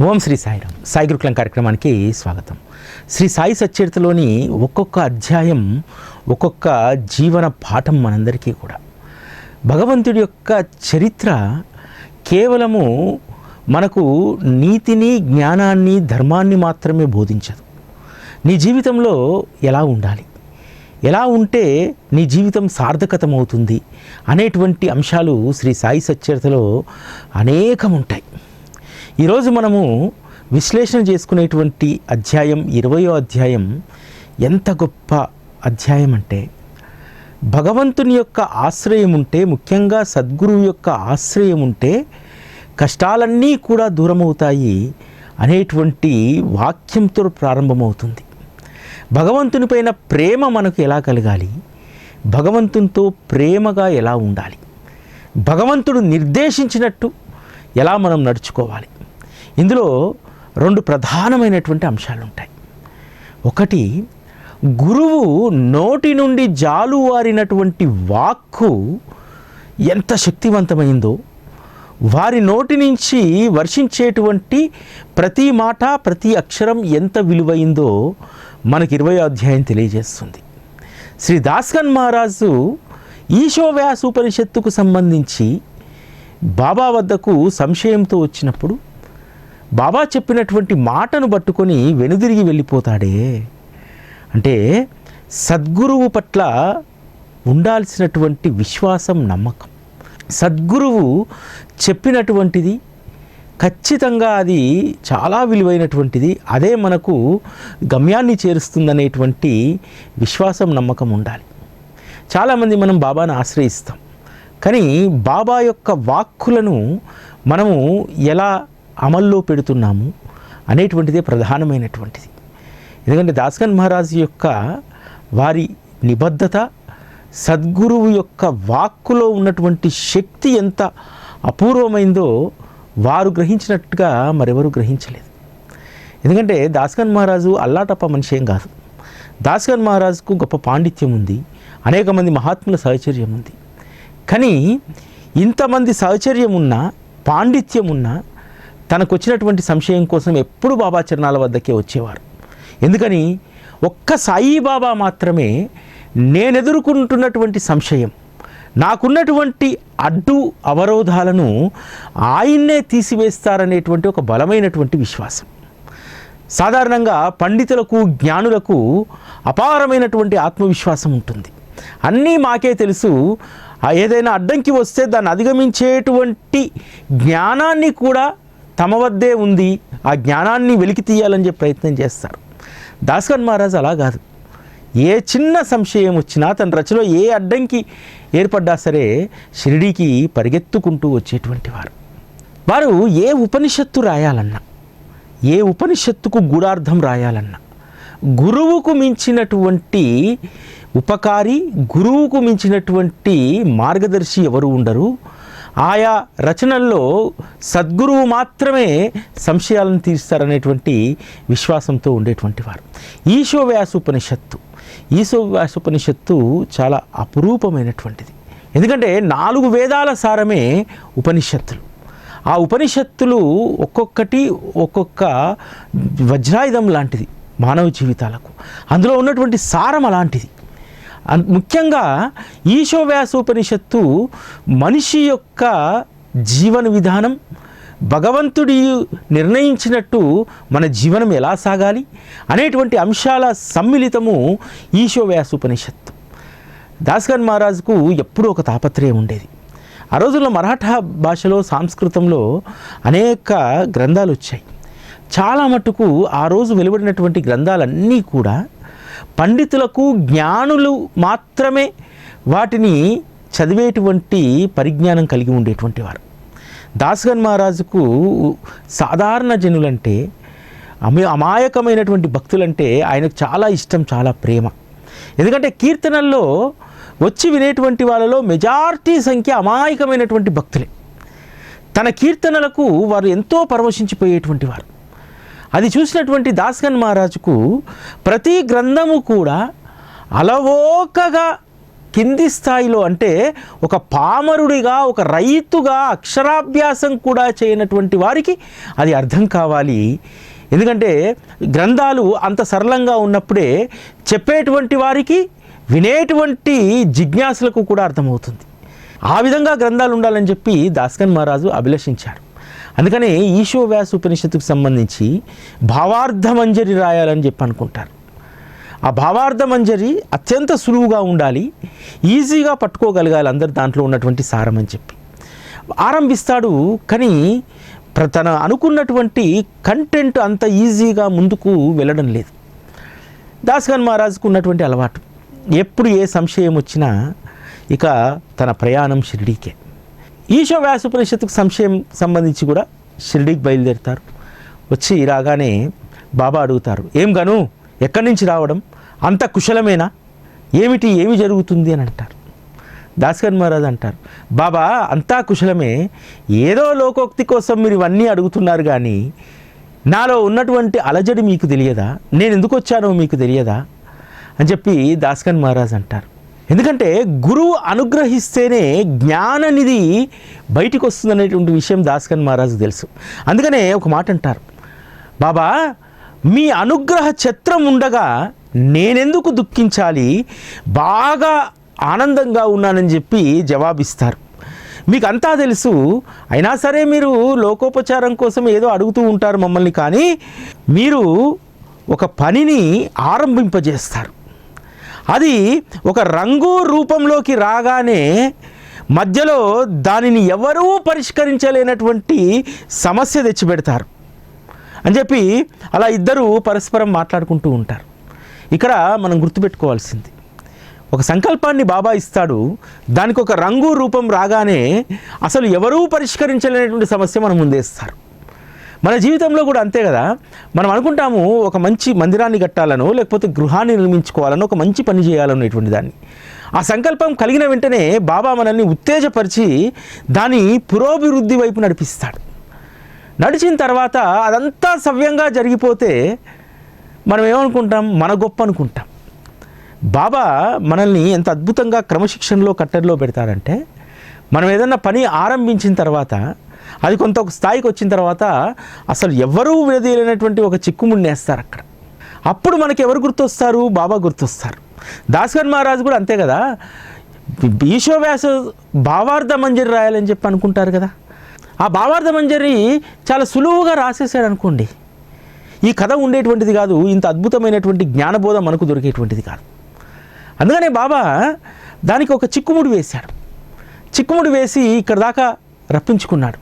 ఓం శ్రీ సాయిరామ్. సాయి గురుకులం కార్యక్రమానికి స్వాగతం. శ్రీ సాయి సచ్చరితలోని ఒక్కొక్క అధ్యాయం ఒక్కొక్క జీవన పాఠం మనందరికీ కూడా. భగవంతుడి యొక్క చరిత్ర కేవలము మనకు నీతిని, జ్ఞానాన్ని, ధర్మాన్ని మాత్రమే బోధించదు. నీ జీవితంలో ఎలా ఉండాలి, ఎలా ఉంటే నీ జీవితం సార్థకతమవుతుంది అనేటువంటి అంశాలు శ్రీ సాయి సచ్చరితలో అనేకం ఉంటాయి. ఈరోజు మనము విశ్లేషణ చేసుకునేటువంటి అధ్యాయం 20వ అధ్యాయం ఎంత గొప్ప అధ్యాయం అంటే, భగవంతుని యొక్క ఆశ్రయం ఉంటే, ముఖ్యంగా సద్గురువు యొక్క ఆశ్రయం ఉంటే కష్టాలన్నీ కూడా దూరమవుతాయి అనేటువంటి వాక్యంతో ప్రారంభమవుతుంది. భగవంతునిపైన ప్రేమ మనకు ఎలా కలగాలి, భగవంతునితో ప్రేమగా ఎలా ఉండాలి, భగవంతుడు నిర్దేశించినట్టు ఎలా మనం నడుచుకోవాలి. ఇందులో రెండు ప్రధానమైనటువంటి అంశాలు ఉంటాయి. ఒకటి, గురువు నోటి నుండి జాలువారినటువంటి వాక్కు ఎంత శక్తివంతమైందో, వారి నోటి నుంచి వర్షించేటువంటి ప్రతి మాట, ప్రతి అక్షరం ఎంత విలువైందో మనకి 20వ అధ్యాయం తెలియజేస్తుంది. శ్రీ దాస్గన్ మహారాజు ఈశోవ్యాసోపనిషత్తుకు సంబంధించి బాబా వద్దకు సంశయంతో వచ్చినప్పుడు బాబా చెప్పినటువంటి మాటను పట్టుకొని వెనుదిరిగి వెళ్ళిపోతాడే. అంటే సద్గురువు పట్ల ఉండాల్సినటువంటి విశ్వాసం, నమ్మకం. సద్గురువు చెప్పినటువంటిది ఖచ్చితంగా అది చాలా విలువైనటువంటిది, అదే మనకు గమ్యాన్ని చేరుస్తుందనేటువంటి విశ్వాసం, నమ్మకం ఉండాలి. చాలామంది మనం బాబాను ఆశ్రయిస్తాం, కానీ బాబా యొక్క వాక్కులను మనము ఎలా అమల్లో పెడుతున్నాము అనేటువంటిదే ప్రధానమైనటువంటిది. ఎందుకంటే దాస్గన్ మహారాజ్ యొక్క వారి నిబద్ధత, సద్గురువు యొక్క వాక్కులో ఉన్నటువంటి శక్తి ఎంత అపూర్వమైందో వారు గ్రహించినట్టుగా మరెవరూ గ్రహించలేదు. ఎందుకంటే దాస్గన్ మహారాజు అల్లాటప్ప మనిషి ఏం కాదు. దాస్గన్ మహారాజుకు గొప్ప పాండిత్యం ఉంది, అనేక మంది మహాత్ముల సహచర్యం ఉంది. కానీ ఇంతమంది సహచర్యం ఉన్నా, పాండిత్యం ఉన్నా, తనకు వచ్చినటువంటి సంశయం కోసం ఎప్పుడు బాబా చరణాల వద్దకే వచ్చేవారు. ఎందుకని? ఒక్క సాయిబాబా మాత్రమే నేను ఎదుర్కొంటున్నటువంటి సంశయం, నాకున్నటువంటి అడ్డు అవరోధాలను ఆయన్నే తీసివేస్తారనేటువంటి ఒక బలమైనటువంటి విశ్వాసం. సాధారణంగా పండితులకు, జ్ఞానులకు అపారమైనటువంటి ఆత్మవిశ్వాసం ఉంటుంది. అన్నీ మాకే తెలుసు, ఏదైనా అడ్డంకి వస్తే దాన్ని అధిగమించేటువంటి జ్ఞానాన్ని కూడా తమ వద్దే ఉంది, ఆ జ్ఞానాన్ని వెలికి తీయాలని చెప్పి ప్రయత్నం చేస్తారు. దాస్గన్ మహారాజ్ అలా కాదు. ఏ చిన్న సంశయం వచ్చినా, తన రచనలో ఏ అడ్డంకి ఏర్పడ్డా సరే షిరిడీకి పరిగెత్తుకుంటూ వచ్చేటువంటి వారు. వారు ఏ ఉపనిషత్తు రాయాలన్నా, ఏ ఉపనిషత్తుకు గూఢార్థం రాయాలన్నా, గురువుకు మించినటువంటి ఉపకారి, గురువుకు మించినటువంటి మార్గదర్శి ఎవరు ఉండరు. ఆయా రచనల్లో సద్గురువు మాత్రమే సంశయాలను తీరుస్తారనేటువంటి విశ్వాసంతో ఉండేటువంటి వారు. ఈశోవ్యాసోపనిషత్తు చాలా అపురూపమైనటువంటిది. ఎందుకంటే 4 వేదాల సారమే ఉపనిషత్తులు. ఆ ఉపనిషత్తులు ఒక్కొక్కటి ఒక్కొక్క వజ్రాయుధం లాంటిది మానవ జీవితాలకు. అందులో ఉన్నటువంటి సారం అలాంటిది. ముఖ్యంగా ఈశోవ్యాసోపనిషత్తు మనిషి యొక్క జీవన విధానం, భగవంతుడి నిర్ణయించినట్టు మన జీవనం ఎలా సాగాలి అనేటువంటి అంశాల సమ్మిళితము ఈశోవ్యాసోపనిషత్తు. దాస్గన్ మహారాజుకు ఎప్పుడూ ఒక తాపత్రయం ఉండేది. ఆ రోజుల్లో మరాఠా భాషలో, సంస్కృతంలో అనేక గ్రంథాలు వచ్చాయి. చాలా మటుకు ఆ రోజు వెలువడినటువంటి గ్రంథాలన్నీ కూడా పండితులకు, జ్ఞానులు మాత్రమే వాటిని చదివేటువంటి పరిజ్ఞానం కలిగి ఉండేటువంటి వారు. దాస్గన్ మహారాజుకు సాధారణ జనులంటే, అమాయకమైనటువంటి భక్తులంటే ఆయనకు చాలా ఇష్టం, చాలా ప్రేమ. ఎందుకంటే కీర్తనల్లో వచ్చి వినేటువంటి వాళ్ళలో మెజారిటీ సంఖ్య అమాయకమైనటువంటి భక్తులే. తన కీర్తనలకు వారు ఎంతో పరవశించిపోయేటువంటి వారు. అది చూసినటువంటి దాస్గన్ మహారాజుకు ప్రతి గ్రంథము కూడా అలవోకగా కింది స్థాయిలో, అంటే ఒక పామరుడిగా, ఒక రైతుగా, అక్షరాభ్యాసం కూడా చేయనటువంటి వారికి అది అర్థం కావాలి. ఎందుకంటే గ్రంథాలు అంత సరళంగా ఉన్నప్పుడే చెప్పేటువంటి వారికి, వినేటువంటి జిజ్ఞాసులకు కూడా అర్థమవుతుంది. ఆ విధంగా గ్రంథాలు ఉండాలని చెప్పి దాస్కన్ మహారాజు అభిలషించారు. అందుకనే ఈశోవ్యాస ఉపనిషత్తుకు సంబంధించి భావార్థ మంజరి రాయాలని చెప్పి అనుకుంటారు. ఆ భావార్థ మంజరి అత్యంత సులువుగా ఉండాలి, ఈజీగా పట్టుకోగలగాలి అందరు దాంట్లో ఉన్నటువంటి సారం అని చెప్పి ఆరంభిస్తాడు. కానీ తన అనుకున్నటువంటి కంటెంట్ అంత ఈజీగా ముందుకు వెళ్ళడం లేదు. దాస్కన్ మహారాజుకు ఉన్నటువంటి అలవాటు, ఎప్పుడు ఏ సంశయం వచ్చినా ఇక తన ప్రయాణం షిరిడీకే. ఈశోవ్యాస ఉపనిషత్తుకు సంశయం సంబంధించి కూడా షిరిడీకి బయలుదేరుతారు. వచ్చి రాగానే బాబా అడుగుతారు, ఏం గను, ఎక్కడి నుంచి రావడం, అంత కుశలమేనా, ఏమి జరుగుతుంది అని అంటారు. దాస్కన్ మహారాజ్ అంటారు, బాబా అంతా కుశలమే, ఏదో లోకోక్తి కోసం మీరు ఇవన్నీ అడుగుతున్నారు, కానీ నాలో ఉన్నటువంటి అలజడి మీకు తెలియదా, నేను ఎందుకు వచ్చానో మీకు తెలియదా అని చెప్పి దాస్కన్ మహారాజ్ అంటారు. ఎందుకంటే గురువు అనుగ్రహిస్తేనే జ్ఞాననిధి బయటికి వస్తుందనేటువంటి విషయం దాస్కన్ మహారాజుకు తెలుసు. అందుకనే ఒక మాట అంటారు, బాబా మీ అనుగ్రహ ఛత్రం ఉండగా నేనెందుకు దుఃఖించాలి, బాగా ఆనందంగా ఉన్నానని చెప్పి జవాబిస్తారు. మీకు అంతా తెలుసు, అయినా సరే మీరు లోకోపచారం కోసం ఏదో అడుగుతూ ఉంటారు మమ్మల్ని, కానీ మీరు ఒక పనిని ఆరంభింపజేస్తారు. అది ఒక రంగు రూపంలోకి రాగానే మధ్యలో దానిని ఎవరూ పరిష్కరించలేనటువంటి సమస్య తెచ్చిపెడతారు అని చెప్పి అలా ఇద్దరు పరస్పరం మాట్లాడుకుంటూ ఉంటారు. ఇక్కడ మనం గుర్తుపెట్టుకోవాల్సింది, ఒక సంకల్పాన్ని బాబా ఇస్తాడు, దానికి ఒక రంగు రూపం రాగానే అసలు ఎవరూ పరిష్కరించలేనటువంటి సమస్య మనం ముందేస్తారు. మన జీవితంలో కూడా అంతే కదా. మనం అనుకుంటాము ఒక మంచి మందిరాన్ని కట్టాలనో, లేకపోతే గృహాన్ని నిర్మించుకోవాలనో, ఒక మంచి పని చేయాలనేటువంటి దాన్ని. ఆ సంకల్పం కలిగిన వెంటనే బాబా మనల్ని ఉత్తేజపరిచి దాని పురోభివృద్ధి వైపు నడిపిస్తాడు. నడిచిన తర్వాత అదంతా సవ్యంగా జరిగిపోతే మనం ఏమనుకుంటాం, మన గొప్ప అనుకుంటాం. బాబా మనల్ని ఎంత అద్భుతంగా క్రమశిక్షణలో కట్టడిలో పెడతాడంటే, మనం ఏదన్నా పని ఆరంభించిన తర్వాత అది కొంత ఒక స్థాయికి వచ్చిన తర్వాత అసలు ఎవరూ విడదీయలేనటువంటి ఒక చిక్కుముడినేస్తారు అక్కడ. అప్పుడు మనకి ఎవరు గుర్తొస్తారు, బాబా గుర్తొస్తారు. దాస్కన్ మహారాజు కూడా అంతే కదా. ఈశోవ్యాస భావార్థ మంజరి రాయాలని చెప్పి అనుకుంటారు కదా. ఆ భావార్థ మంజరి చాలా సులువుగా రాసేసాడు అనుకోండి, ఈ కథ ఉండేటువంటిది కాదు, ఇంత అద్భుతమైనటువంటి జ్ఞానబోధ మనకు దొరికేటువంటిది కాదు. అందుకనే బాబా దానికి ఒక చిక్కుముడి వేశాడు. చిక్కుముడి వేసి ఇక్కడ దాకా రప్పించుకున్నాడు.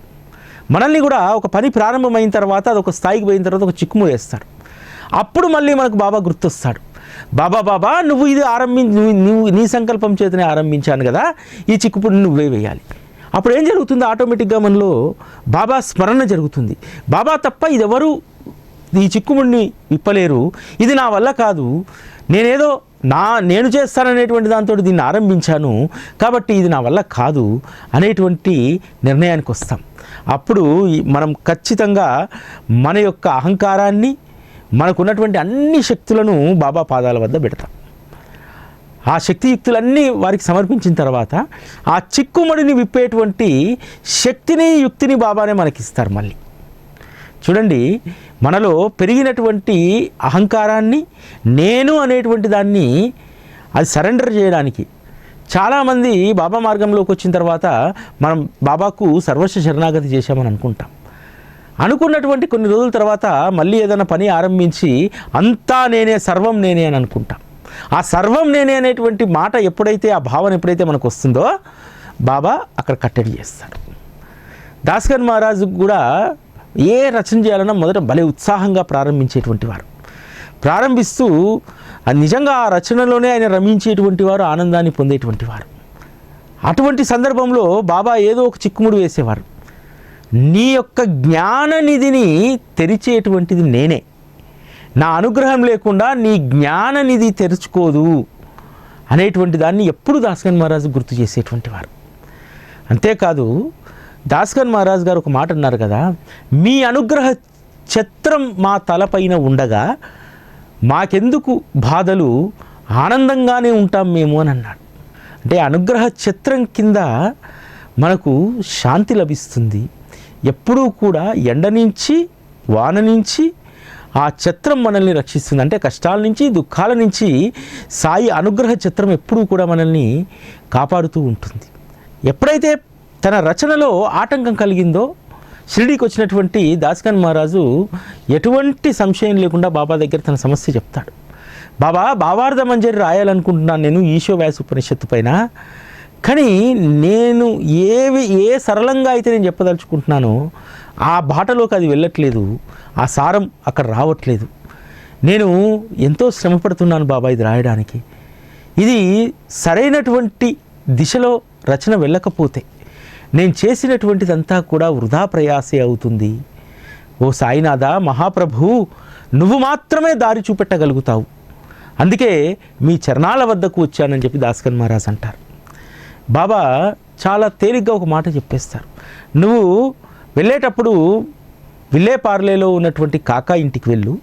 మనల్ని కూడా ఒక పని ప్రారంభమైన తర్వాత అది ఒక స్థాయికి పోయిన తర్వాత ఒక చిక్కుముడి వేస్తాడు. అప్పుడు మళ్ళీ మనకు బాబా గుర్తొస్తాడు, బాబా నువ్వు ఇది నువ్వు నీ సంకల్పం చేతనే ఆరంభించాను కదా, ఈ చిక్కుముడిని నువ్వే వేయాలి. అప్పుడు ఏం జరుగుతుంది, ఆటోమేటిక్గా మనలో బాబా స్మరణ జరుగుతుంది. బాబా తప్ప ఇదెవరు ఈ చిక్కుముడిని విప్పలేరు, ఇది నా వల్ల కాదు, నేను చేస్తాననేటువంటి దాంతో దీన్ని ఆరంభించాను, కాబట్టి ఇది నా వల్ల కాదు అనేటువంటి నిర్ణయానికి వస్తాం. అప్పుడు మనం ఖచ్చితంగా మన యొక్క అహంకారాన్ని, మనకున్నటువంటి అన్ని శక్తులను బాబా పాదాల వద్ద పెడతాం. ఆ శక్తియుక్తులన్నీ వారికి సమర్పించిన తర్వాత ఆ చిక్కుముడిని విప్పేటువంటి శక్తిని, యుక్తిని బాబానే మనకిస్తారు. మళ్ళీ చూడండి, మనలో పెరిగినటువంటి అహంకారాన్ని, నేను అనేటువంటి దాన్ని అది సరెండర్ చేయడానికి చాలామంది బాబా మార్గంలోకి వచ్చిన తర్వాత మనం బాబాకు సర్వస్వ శరణాగతి చేశామని అనుకుంటాం. అనుకున్నటువంటి కొన్ని రోజుల తర్వాత మళ్ళీ ఏదైనా పని ఆరంభించి అంతా నేనే, సర్వం నేనే అని అనుకుంటాం. ఆ సర్వం నేనే అనేటువంటి మాట ఎప్పుడైతే, ఆ భావన ఎప్పుడైతే మనకు వస్తుందో బాబా అక్కడ కట్టడి చేస్తారు. దాస్కన్ మహారాజు కూడా ఏ రచన చేయాలన్నా మొదట భలే ఉత్సాహంగా ప్రారంభించేటువంటి వారు. ప్రారంభిస్తూ నిజంగా ఆ రచనలోనే ఆయన రమించేటువంటి వారు, ఆనందాన్ని పొందేటువంటి వారు. అటువంటి సందర్భంలో బాబా ఏదో ఒక చిక్కుముడి వేసేవారు. నీ యొక్క జ్ఞాననిధిని తెరిచేటువంటిది నేనే, నా అనుగ్రహం లేకుండా నీ జ్ఞాననిధి తెరుచుకోదు అనేటువంటి దాన్ని ఎప్పుడు దాస్కన్ మహారాజు గుర్తు చేసేటువంటి వారు. అంతేకాదు, దాస్కన్ మహారాజ్ గారు ఒక మాట అన్నారు కదా, మీ అనుగ్రహ ఛత్రం మా తలపైన ఉండగా మాకెందుకు బాధలు, ఆనందంగానే ఉంటాం మేము అని అన్నాడు. అంటే అనుగ్రహ ఛత్రం కింద మనకు శాంతి లభిస్తుంది. ఎప్పుడూ కూడా ఎండ నుంచి వాన నుంచి ఆ ఛత్రం మనల్ని రక్షిస్తుంది. అంటే కష్టాల నుంచి దుఃఖాల నుంచి సాయి అనుగ్రహ ఛత్రం ఎప్పుడూ కూడా మనల్ని కాపాడుతూ ఉంటుంది. ఎప్పుడైతే తన రచనలో ఆటంకం కలిగిందో షిరిడీకి వచ్చినటువంటి దాస్గన్ మహారాజు ఎటువంటి సంశయం లేకుండా బాబా దగ్గర తన సమస్య చెప్తాడు. బాబా, భావార్థ మంజరి రాయాలనుకుంటున్నాను నేను ఈశో వ్యాస ఉపనిషత్తు పైన, కానీ నేను ఏ సరళంగా అయితే నేను చెప్పదలుచుకుంటున్నానో ఆ బాటలోకి అది వెళ్ళట్లేదు, ఆ సారం అక్కడ రావట్లేదు. నేను ఎంతో శ్రమపడుతున్నాను బాబా ఇది రాయడానికి. ఇది సరైనటువంటి దిశలో రచన వెళ్ళకపోతే నేను చేసినటువంటిదంతా కూడా వృధా ప్రయాసే అవుతుంది. ఓ సాయినాథ మహాప్రభు, నువ్వు మాత్రమే దారి చూపెట్టగలుగుతావు, అందుకే మీ చరణాల వద్దకు వచ్చానని చెప్పి దాస్గన్ మహారాజ్ అంటారు. బాబా చాలా తేలిగ్గా ఒక మాట చెప్పేస్తారు. నువ్వు వెళ్ళేటప్పుడు విల్లేపార్లేలో ఉన్నటువంటి కాకా ఇంటికి వెళ్ళు,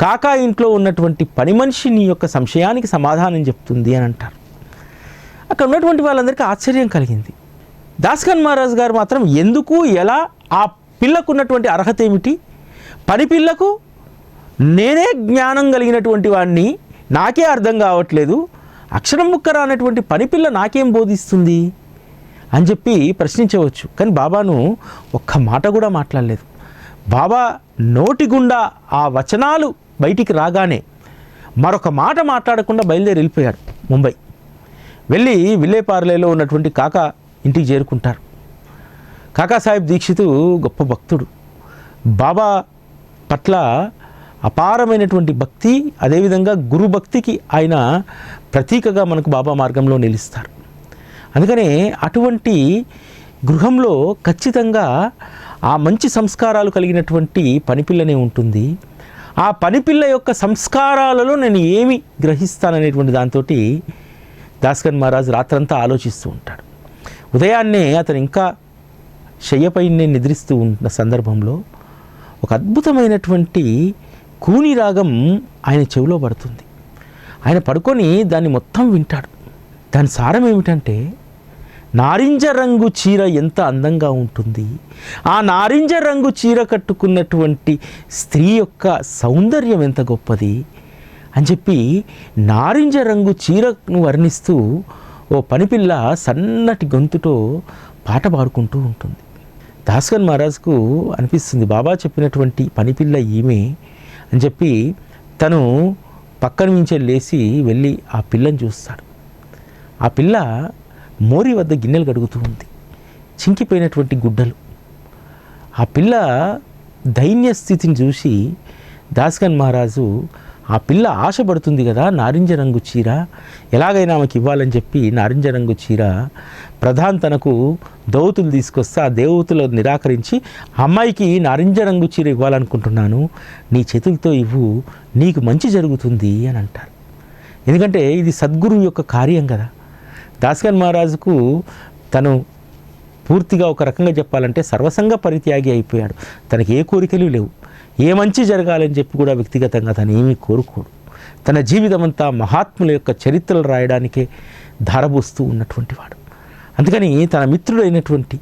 కాకా ఇంట్లో ఉన్నటువంటి పని మనిషి నీ యొక్క సంశయానికి సమాధానం చెప్తుంది అని అంటారు. అక్కడ ఉన్నటువంటి వాళ్ళందరికీ ఆశ్చర్యం కలిగింది. దాస్గన్ మహారాజ్ గారు మాత్రం ఎందుకు, ఎలా, ఆ పిల్లకు ఉన్నటువంటి అర్హత ఏమిటి, పని పిల్లకు నేనే జ్ఞానం కలిగినటువంటి వాడిని, నాకే అర్థం కావట్లేదు, అక్షరం ముక్కర అనేటువంటి పని పిల్ల నాకేం బోధిస్తుంది అని చెప్పి ప్రశ్నించవచ్చు. కానీ బాబాను ఒక్క మాట కూడా మాట్లాడలేదు. బాబా నోటి గుండా ఆ వచనాలు బయటికి రాగానే మరొక మాట మాట్లాడకుండా బయలుదేరి వెళ్ళిపోయాడు ముంబై. వెళ్ళి విల్లేపార్లేలో ఉన్నటువంటి కాకా ఇంటికి చేరుకుంటారు. కాకాసాహెబ్ దీక్షితు గొప్ప భక్తుడు, బాబా పట్ల అపారమైనటువంటి భక్తి, అదేవిధంగా గురు భక్తికి ఆయన ప్రతీకగా మనకు బాబా మార్గంలో నిలుస్తారు. అందుకనే అటువంటి గృహంలో ఖచ్చితంగా ఆ మంచి సంస్కారాలు కలిగినటువంటి పనిపిల్లనే ఉంటుంది. ఆ పనిపిల్ల యొక్క సంస్కారాలలో నేను ఏమి గ్రహిస్తాననేటువంటి దాంతో దాస్గన్ మహారాజ్ రాత్రంతా ఆలోచిస్తూ ఉంటాడు. ఉదయాన్నే అతను ఇంకా శయ్యపైనే నిద్రిస్తూ ఉన్న సందర్భంలో ఒక అద్భుతమైనటువంటి కూని రాగం ఆయన చెవిలో పడుతుంది. ఆయన పడుకొని దాన్ని మొత్తం వింటాడు. దాని సారం ఏమిటంటే, నారింజ రంగు చీర ఎంత అందంగా ఉంటుంది, ఆ నారింజ రంగు చీర కట్టుకున్నటువంటి స్త్రీ యొక్క సౌందర్యం ఎంత గొప్పది అని చెప్పి నారింజ రంగు చీరను వర్ణిస్తూ ఓ పనిపిల్ల సన్నటి గొంతుతో పాట పాడుకుంటూ ఉంటుంది. దాస్గన్ మహారాజ్కు అనిపిస్తుంది, బాబా చెప్పినటువంటి పనిపిల్ల ఈమె అని చెప్పి తను పక్కన నుంచి లేచి వెళ్ళి ఆ పిల్లని చూస్తాడు. ఆ పిల్ల మోరి వద్ద గిన్నెలు కడుగుతూ ఉంది, చింకిపోయినటువంటి గుడ్డలు. ఆ పిల్ల దైన్య స్థితిని చూసి దాస్గన్ మహారాజు, ఆ పిల్ల ఆశపడుతుంది కదా నారింజ రంగు చీర, ఎలాగైనా ఆమెకి ఇవ్వాలని చెప్పి నారింజ రంగు చీర ప్రధాన్ తనకు దౌతులు తీసుకొస్తే ఆ దేవతలు నిరాకరించి, అమ్మాయికి నారింజ రంగు చీర ఇవ్వాలనుకుంటున్నాను, నీ చేతులతో ఇవ్వు, నీకు మంచి జరుగుతుంది అని అంటారు. ఎందుకంటే ఇది సద్గురువు యొక్క కార్యం కదా. దాస్గన్ మహారాజుకు తను పూర్తిగా ఒక రకంగా చెప్పాలంటే సర్వసంగ పరిత్యాగి అయిపోయాడు. తనకి ఏ కోరికలు లేవు, ఏ మంచి జరగాలని చెప్పి కూడా వ్యక్తిగతంగా తను ఏమీ కోరుకోడు. తన జీవితం అంతా మహాత్ముల యొక్క చరిత్రలు రాయడానికే ధారబోస్తూ ఉన్నటువంటి వాడు. అందుకని తన మిత్రుడైనటువంటి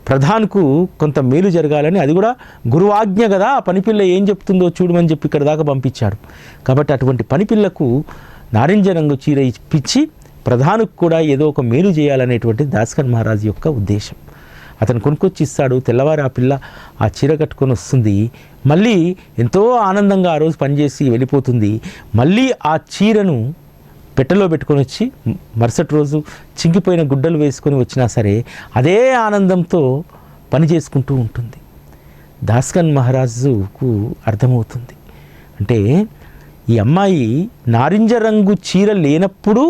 ప్రధాన్కు కొంత మేలు జరగాలని, అది కూడా గురువాజ్ఞ కదా, ఆ పనిపిల్ల ఏం చెప్తుందో చూడమని చెప్పి ఇక్కడ దాకా పంపించాడు. కాబట్టి అటువంటి పనిపిల్లకు నారింజ రంగు చీర ఇప్పించి ప్రధానికి కూడా ఏదో ఒక మేలు చేయాలనేటువంటి దాస్గన్ మహారాజ్ యొక్క ఉద్దేశం. అతను కొనుక్కొచ్చి ఇస్తాడు. తెల్లవారి ఆ పిల్ల ఆ చీర కట్టుకొని వస్తుంది. మళ్ళీ ఎంతో ఆనందంగా ఆ రోజు పనిచేసి వెళ్ళిపోతుంది. మళ్ళీ ఆ చీరను పెట్టెలో పెట్టుకొని వచ్చి మరుసటి రోజు చింకిపోయిన గుడ్డలు వేసుకొని వచ్చినా సరే అదే ఆనందంతో పని చేసుకుంటూ ఉంటుంది. దాస్గన్ మహారాజుకు అర్థమవుతుంది, అంటే ఈ అమ్మాయి నారింజ రంగు చీర లేనప్పుడు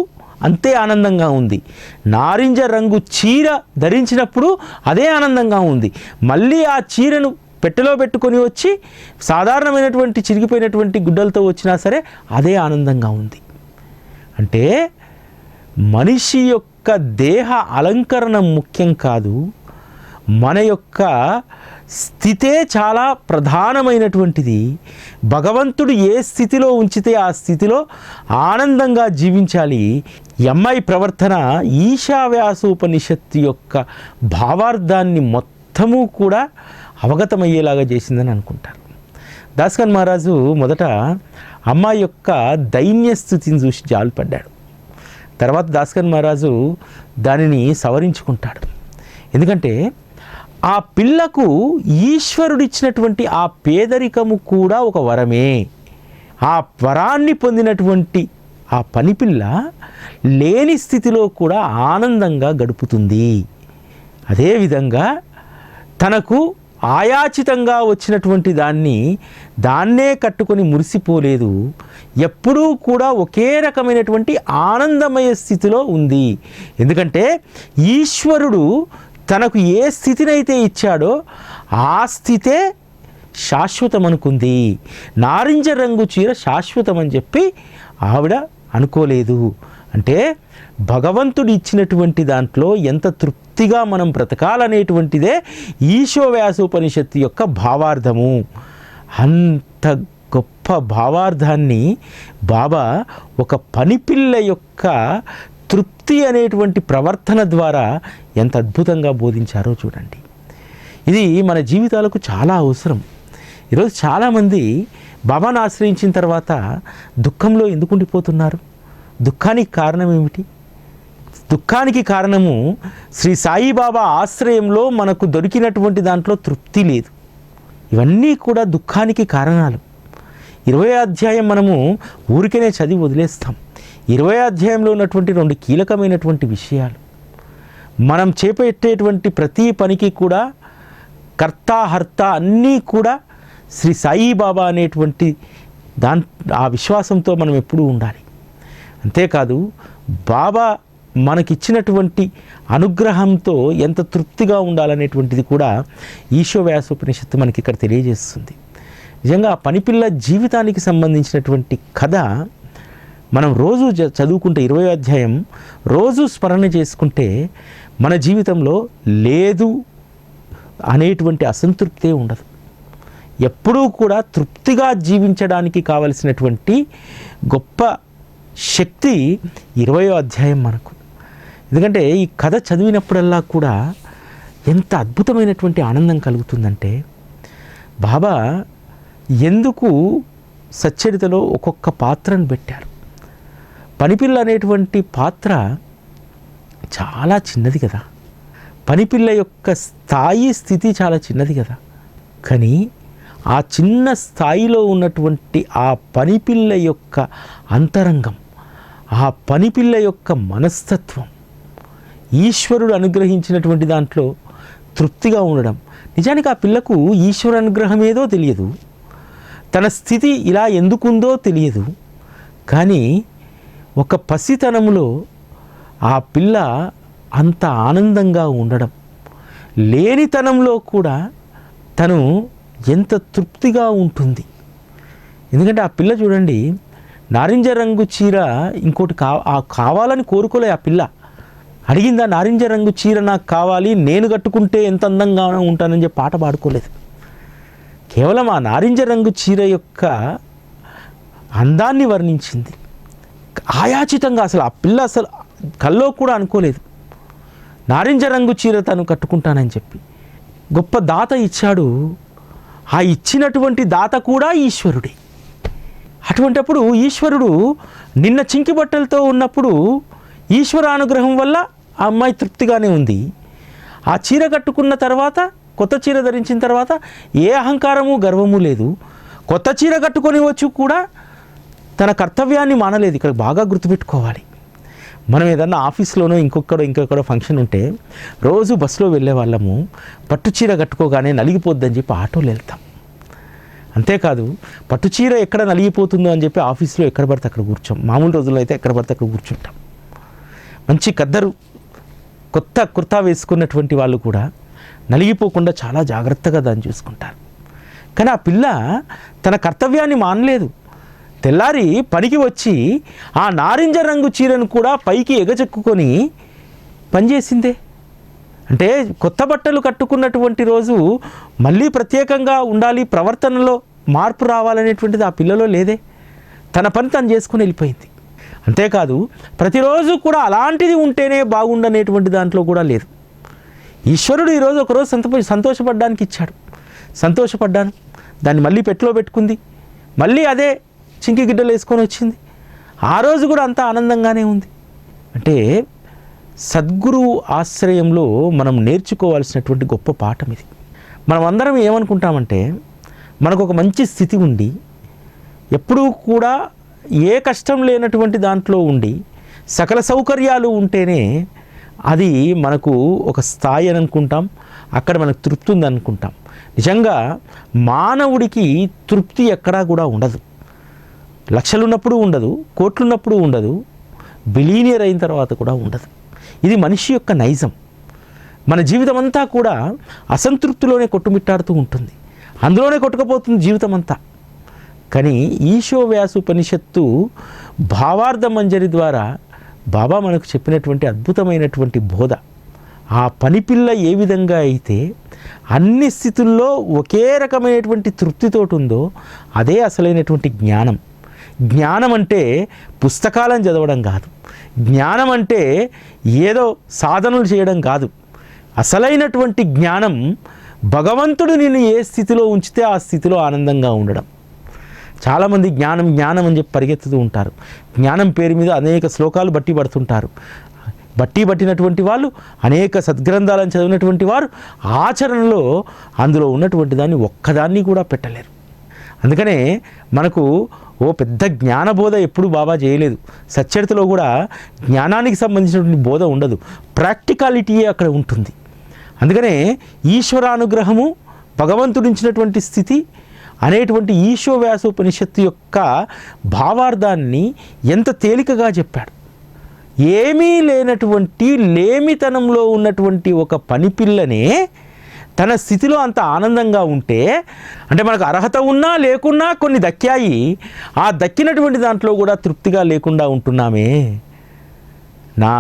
అంతే ఆనందంగా ఉంది, నారింజ రంగు చీర ధరించినప్పుడు అదే ఆనందంగా ఉంది, మళ్ళీ ఆ చీరను పెట్టెలో పెట్టుకొని వచ్చి సాధారణమైనటువంటి చిరిగిపోయినటువంటి గుడ్డలతో వచ్చినా సరే అదే ఆనందంగా ఉంది. అంటే మనిషి యొక్క దేహ అలంకరణ ముఖ్యం కాదు, మన యొక్క స్థితే చాలా ప్రధానమైనటువంటిది. భగవంతుడు ఏ స్థితిలో ఉంచితే ఆ స్థితిలో ఆనందంగా జీవించాలి. ఈ అమ్మాయి ప్రవర్తన ఈశావాస్యోపనిషత్తు యొక్క భావార్థాన్ని మొత్తము కూడా అవగతమయ్యేలాగా చేసిందని అనుకుంటారు. దాస్కన్ మహారాజు మొదట అమ్మాయి యొక్క దైన్య స్థితిని చూసి జాలిపడ్డాడు. తర్వాత దాస్కన్ మహారాజు దానిని సవరించుకుంటాడు. ఎందుకంటే ఆ పిల్లకు ఈశ్వరుడిచ్చినటువంటి ఆ పేదరికము కూడా ఒక వరమే. ఆ వరాన్ని పొందినటువంటి ఆ పనిపిల్ల లేని స్థితిలో కూడా ఆనందంగా గడుపుతుంది. అదేవిధంగా తనకు ఆయాచితంగా వచ్చినటువంటి దాన్నే కట్టుకొని మురిసిపోలేదు. ఎప్పుడూ కూడా ఒకే రకమైనటువంటి ఆనందమయ స్థితిలో ఉంది. ఎందుకంటే ఈశ్వరుడు తనకు ఏ స్థితినైతే ఇచ్చాడో ఆ స్థితే శాశ్వతం అనుకుంది. నారింజ రంగు చీర శాశ్వతం అని చెప్పి ఆవిడ అనుకోలేదు. అంటే భగవంతుడు ఇచ్చినటువంటి దాంట్లో ఎంత తృప్తిగా మనం బ్రతకాలనేటువంటిదే ఈశావాస్యోపనిషత్తు యొక్క భావార్థము. అంత గొప్ప భావార్థాన్ని బాబా ఒక పనిపిల్ల యొక్క తృప్తి అనేటువంటి ప్రవర్తన ద్వారా ఎంత అద్భుతంగా బోధించారో చూడండి. ఇది మన జీవితాలకు చాలా అవసరం. ఈరోజు చాలామంది బాబాను ఆశ్రయించిన తర్వాత దుఃఖంలో ఎందుకు ఉండిపోతున్నారు? దుఃఖానికి కారణం ఏమిటి? దుఃఖానికి కారణము శ్రీ సాయిబాబా ఆశ్రయంలో మనకు దొరికినటువంటి దాంట్లో తృప్తి లేదు. ఇవన్నీ కూడా దుఃఖానికి కారణాలు. 20వ అధ్యాయం మనము ఊరికనే చదివి వదిలేస్తాం. 20వ అధ్యాయంలో ఉన్నటువంటి 2 కీలకమైనటువంటి విషయాలు. మనం చేపట్టేటువంటి ప్రతి పనికి కూడా కర్త హర్త అన్నీ కూడా శ్రీ సాయిబాబా అనేటువంటి ఆ విశ్వాసంతో మనం ఎప్పుడూ ఉండాలి. అంతేకాదు బాబా మనకిచ్చినటువంటి అనుగ్రహంతో ఎంత తృప్తిగా ఉండాలనేటువంటిది కూడా ఈశావాస్యోపనిషత్తు మనకి ఇక్కడ తెలియజేస్తుంది. నిజంగా ఆ పనిపిల్ల జీవితానికి సంబంధించినటువంటి కథ మనం రోజు చదువుకుంటే 20వ అధ్యాయం రోజు స్మరణ చేసుకుంటే మన జీవితంలో లేదు అనేటువంటి అసంతృప్తే ఉండదు. ఎప్పుడూ కూడా తృప్తిగా జీవించడానికి కావలసినటువంటి గొప్ప శక్తి 20వ అధ్యాయం మనకు. ఎందుకంటే ఈ కథ చదివినప్పుడల్లా కూడా ఎంత అద్భుతమైనటువంటి ఆనందం కలుగుతుందంటే, బాబా ఎందుకు సచ్చరితలో ఒక్కొక్క పాత్రను పెట్టారు. పనిపిల్ల అనేటువంటి పాత్ర చాలా చిన్నది కదా. పనిపిల్ల యొక్క స్థితి చాలా చిన్నది కదా. కానీ ఆ చిన్న స్థాయిలో ఉన్నటువంటి ఆ పనిపిల్ల యొక్క అంతరంగం, ఆ పనిపిల్ల యొక్క మనస్తత్వం, ఈశ్వరుడు అనుగ్రహించినటువంటి దాంట్లో తృప్తిగా ఉండడం. నిజానికి ఆ పిల్లకు ఈశ్వర అనుగ్రహం ఏదో తెలియదు, తన స్థితి ఇలా ఎందుకుందో తెలియదు. కానీ ఒక పసితనంలో ఆ పిల్ల అంత ఆనందంగా ఉండడం, లేనితనంలో కూడా తను ఎంత తృప్తిగా ఉంటుంది. ఎందుకంటే ఆ పిల్ల చూడండి, నారింజ రంగు చీర ఇంకోటి కావాలని కోరుకోలే. ఆ పిల్ల అడిగిందా, నారింజ రంగు చీర నాకు కావాలి, నేను కట్టుకుంటే ఎంత అందంగా ఉంటానని చెప్పి పాట పాడుకోలేదు. కేవలం ఆ నారింజ రంగు చీర యొక్క అందాన్ని వర్ణించింది. ఆయాచితంగా అసలు ఆ పిల్ల అసలు కల్లో కూడా అనుకోలేదు నారింజ రంగు చీర తను కట్టుకుంటానని చెప్పి. గొప్ప దాత ఇచ్చాడు. ఆ ఇచ్చినటువంటి దాత కూడా ఈశ్వరుడే. అటువంటప్పుడు ఈశ్వరుడు నిన్న చింకి బట్టలతో ఉన్నప్పుడు ఈశ్వరానుగ్రహం వల్ల ఆ అమ్మాయి తృప్తిగానే ఉంది. ఆ చీర కట్టుకున్న తర్వాత, కొత్త చీర ధరించిన తర్వాత ఏ అహంకారము గర్వము లేదు. కొత్త చీర కట్టుకొని వచ్చి కూడా తన కర్తవ్యాన్ని మానలేదు. ఇక్కడ బాగా గుర్తుపెట్టుకోవాలి. మనం ఏదన్నా ఆఫీస్లోనో ఇంకొకడో ఫంక్షన్ ఉంటే రోజు బస్సులో వెళ్ళే వాళ్ళము పట్టు చీర కట్టుకోగానే నలిగిపోద్దని చెప్పి ఆటోలో వెళ్తాం. అంతేకాదు పట్టుచీర ఎక్కడ నలిగిపోతుందో అని చెప్పి ఆఫీస్లో ఎక్కడ పడితే అక్కడ కూర్చోం. మామూలు రోజుల్లో అయితే ఎక్కడ పడితే అక్కడ కూర్చుంటాం. మంచి కద్దరు కొత్త కుర్తా వేసుకున్నటువంటి వాళ్ళు కూడా నలిగిపోకుండా చాలా జాగ్రత్తగా దాన్ని చూసుకుంటారు. కానీ ఆ పిల్ల తన కర్తవ్యాన్ని మానలేదు. తెల్లారి పనికి వచ్చి ఆ నారింజ రంగు చీరను కూడా పైకి ఎగచెక్కుకొని పనిచేసిందే. అంటే కొత్త బట్టలు కట్టుకున్నటువంటి రోజు మళ్ళీ ప్రత్యేకంగా ఉండాలి, ప్రవర్తనలో మార్పు రావాలనేటువంటిది ఆ పిల్లలో లేదే. తన పని తను చేసుకుని వెళ్ళిపోయింది. అంతేకాదు ప్రతిరోజు కూడా అలాంటిది ఉంటేనే బాగుండనేటువంటి దాంట్లో కూడా లేదు. ఈశ్వరుడు ఈరోజు ఒకరోజు సంతోషపడడానికి ఇచ్చాడు, సంతోషపడ్డాను, దాన్ని మళ్ళీ పెట్టులో పెట్టుకుంది, మళ్ళీ అదే చింకి గిడ్డలు వేసుకొని వచ్చింది, ఆ రోజు కూడా అంతా ఆనందంగానే ఉంది. అంటే సద్గురువు ఆశ్రయంలో మనం నేర్చుకోవాల్సినటువంటి గొప్ప పాఠం ఇది. మనం అందరం ఏమనుకుంటామంటే మనకు ఒక మంచి స్థితి ఉండి ఎప్పుడూ కూడా ఏ కష్టం లేనటువంటి దాంట్లో ఉండి సకల సౌకర్యాలు ఉంటేనే అది మనకు ఒక స్థాయి అని అనుకుంటాం, అక్కడ మనకు తృప్తి ఉంది అనుకుంటాం. నిజంగా మానవుడికి తృప్తి ఎక్కడా కూడా ఉండదు. లక్షలున్నప్పుడు ఉండదు, కోట్లున్నప్పుడు ఉండదు, బిలీనియర్ అయిన తర్వాత కూడా ఉండదు. ఇది మనిషి యొక్క నైజం. మన జీవితం అంతా కూడా అసంతృప్తిలోనే కొట్టుమిట్టాడుతూ ఉంటుంది, అందులోనే కొట్టుకుపోతుంది జీవితం అంతా. కానీ ఈశోవ్యాసోపనిషత్తు భావార్థ మంజరి ద్వారా బాబా మనకు చెప్పినటువంటి అద్భుతమైనటువంటి బోధ, ఆ పనిపిల్ల ఏ విధంగా అయితే అన్ని స్థితుల్లో ఒకే రకమైనటువంటి తృప్తితోటి ఉందో అదే అసలైనటువంటి జ్ఞానం. జ్ఞానం అంటే పుస్తకాలను చదవడం కాదు, జ్ఞానం అంటే ఏదో సాధనలు చేయడం కాదు. అసలైనటువంటి జ్ఞానం భగవంతుడు నిన్ను ఏ స్థితిలో ఉంచితే ఆ స్థితిలో ఆనందంగా ఉండడం. చాలామంది జ్ఞానం జ్ఞానం అని చెప్పి పరిగెత్తుతూ ఉంటారు. జ్ఞానం పేరు మీద అనేక శ్లోకాలు బట్టి పడుతుంటారు. పట్టినటువంటి వాళ్ళు అనేక సద్గ్రంథాలను చదివినటువంటి వారు ఆచరణలో అందులో ఉన్నటువంటి దాన్ని ఒక్కదాన్ని కూడా పెట్టలేరు. అందుకనే మనకు పెద్ద జ్ఞానబోధ ఎప్పుడు బాబా చేయలేదు. సచ్చరితలో కూడా జ్ఞానానికి సంబంధించినటువంటి బోధ ఉండదు, ప్రాక్టికాలిటీయే అక్కడ ఉంటుంది. అందుకనే ఈశ్వరానుగ్రహము, భగవంతుడించినటువంటి స్థితి అనేటువంటి ఈశోవ్యాసోపనిషత్తు యొక్క భావార్థాన్ని ఎంత తేలికగా చెప్పాడు. ఏమీ లేనటువంటి లేమితనంలో ఉన్నటువంటి ఒక పనిపిల్లనే తన స్థితిలో అంత ఆనందంగా ఉంటే, అంటే మనకు అర్హత ఉన్నా లేకున్నా కొన్ని దక్కాయి, ఆ దక్కినటువంటి దాంట్లో కూడా తృప్తిగా లేకుండా ఉంటున్నామే. నా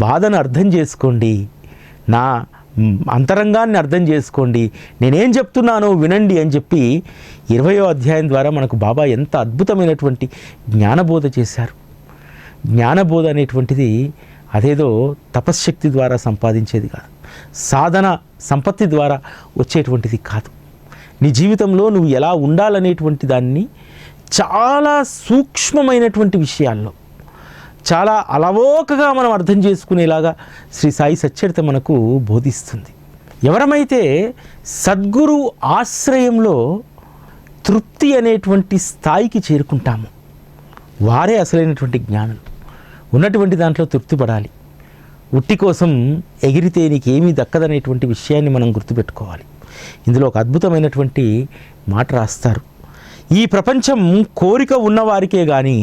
బాధను అర్థం చేసుకోండి, నా అంతరంగాన్ని అర్థం చేసుకోండి, నేనేం చెప్తున్నానో వినండి అని చెప్పి 20వ అధ్యాయం ద్వారా మనకు బాబా ఎంత అద్భుతమైనటువంటి జ్ఞానబోధ చేశారు. జ్ఞానబోధ అనేటువంటిది అదేదో తపశ్శక్తి ద్వారా సంపాదించేది కాదు, సాధన సంపత్తి ద్వారా వచ్చేటువంటిది కాదు. నీ జీవితంలో నువ్వు ఎలా ఉండాలనేటువంటి దాన్ని చాలా సూక్ష్మమైనటువంటి విషయాల్లో చాలా అలవోకగా మనం అర్థం చేసుకునేలాగా శ్రీ సాయి సచ్చరిత మనకు బోధిస్తుంది. ఎవరమైతే సద్గురు ఆశ్రయంలో తృప్తి అనేటువంటి స్థాయికి చేరుకుంటామో వారే అసలైనటువంటి జ్ఞానులు. ఉన్నటువంటి దాంట్లో తృప్తి పడాలి. ఉట్టి కోసం ఎగిరితే నీకేమీ దక్కదనేటువంటి విషయాన్ని మనం గుర్తుపెట్టుకోవాలి. ఇందులో ఒక అద్భుతమైనటువంటి మాట రాస్తారు. ఈ ప్రపంచం కోరిక ఉన్నవారికే కానీ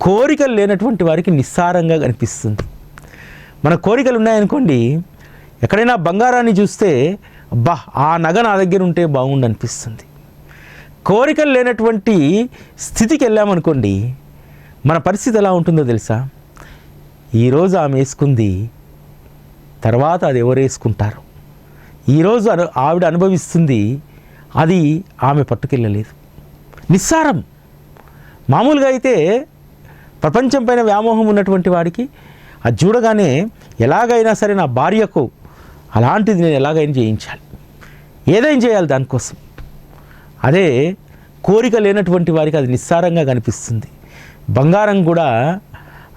కోరికలు లేనటువంటి వారికి నిస్సారంగా కనిపిస్తుంది. మన కోరికలు ఉన్నాయనుకోండి, ఎక్కడైనా బంగారాన్ని చూస్తే అబ్బా ఆ నగ నా దగ్గర ఉంటే బాగుండు అనిపిస్తుంది. కోరికలు లేనటువంటి స్థితికి వెళ్ళామనుకోండి, మన పరిస్థితి ఎలా ఉంటుందో తెలుసా? ఈరోజు ఆమె వేసుకుంది, తర్వాత అది ఎవరు వేసుకుంటారు. ఈరోజు ఆవిడ అనుభవిస్తుంది, అది ఆమె పట్టుకెళ్ళలేదు. నిస్సారం. మామూలుగా అయితే ప్రపంచం పైన వ్యామోహం ఉన్నటువంటి వాడికి అది చూడగానే ఎలాగైనా సరే నా భార్యకు అలాంటిది నేను ఎలాగైనా చేయించాలి, ఏదైనా చేయాలి దానికోసం. అదే కోరిక లేనటువంటి వారికి అది నిస్సారంగా కనిపిస్తుంది. బంగారం కూడా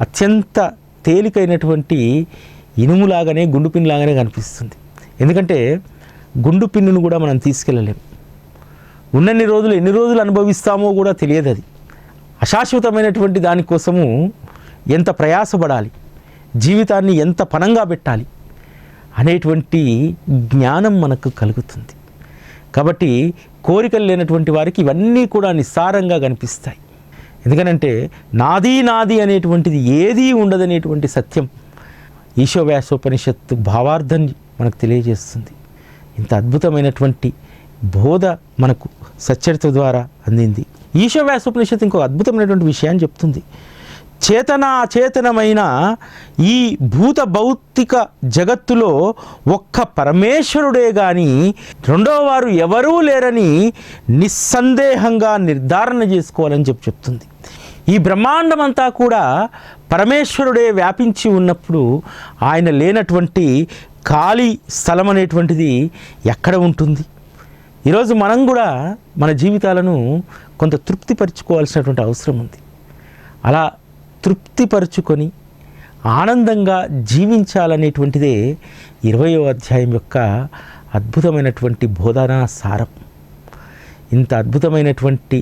అత్యంత తేలికైనటువంటి ఇనుములాగానే, గుండు పిన్నులాగానే కనిపిస్తుంది. ఎందుకంటే గుండు పిన్నును కూడా మనం తీసుకెళ్ళలేం. ఉన్నన్ని రోజులు ఎన్ని రోజులు అనుభవిస్తామో కూడా తెలియదు. అది అశాశ్వతమైనటువంటి దానికోసము ఎంత ప్రయాసపడాలి, జీవితాన్ని ఎంత పణంగా పెట్టాలి అనేటువంటి జ్ఞానం మనకు కలుగుతుంది. కాబట్టి కోరికలు లేనటువంటి వారికి ఇవన్నీ కూడా నిస్సారంగా కనిపిస్తాయి. ఎందుకనంటే నాది నాది అనేటువంటిది ఏదీ ఉండదనేటువంటి సత్యం ఈశోవ్యాసోపనిషత్తు భావార్థం మనకు తెలియజేస్తుంది. ఇంత అద్భుతమైనటువంటి బోధ మనకు సచ్చరిత ద్వారా అందింది. ఈశోవ్యాసోపనిషత్తు ఇంకో అద్భుతమైనటువంటి విషయాన్ని చెప్తుంది. చేతనాచేతనమైన ఈ భూత భౌతిక జగత్తులో ఒక్క పరమేశ్వరుడే కానీ రెండో వారు ఎవరూ లేరని నిస్సందేహంగా నిర్ధారణ చేసుకోవాలని చెప్తుంది. ఈ బ్రహ్మాండమంతా కూడా పరమేశ్వరుడే వ్యాపించి ఉన్నప్పుడు ఆయన లేనటువంటి ఖాళీ స్థలం అనేటువంటిది ఎక్కడ ఉంటుంది? ఈరోజు మనం కూడా మన జీవితాలను కొంత తృప్తిపరచుకోవాల్సినటువంటి అవసరం ఉంది. అలా తృప్తిపరుచుకొని ఆనందంగా జీవించాలనేటువంటిదే 20వ అధ్యాయం యొక్క అద్భుతమైనటువంటి బోధనా సారం. ఇంత అద్భుతమైనటువంటి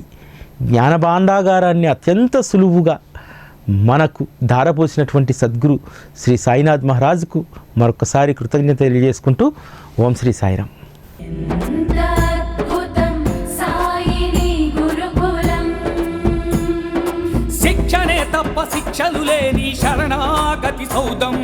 జ్ఞానభాండాగారాన్ని అత్యంత సులువుగా మనకు ధారపోసినటువంటి సద్గురు శ్రీ సాయినాథ్ మహారాజుకు మరొకసారి కృతజ్ఞత తెలియజేసుకుంటూ ఓం శ్రీ సాయిరామ్. శిక్షణే తప్ప శిక్షలు లేని శరణాగతి సౌదం.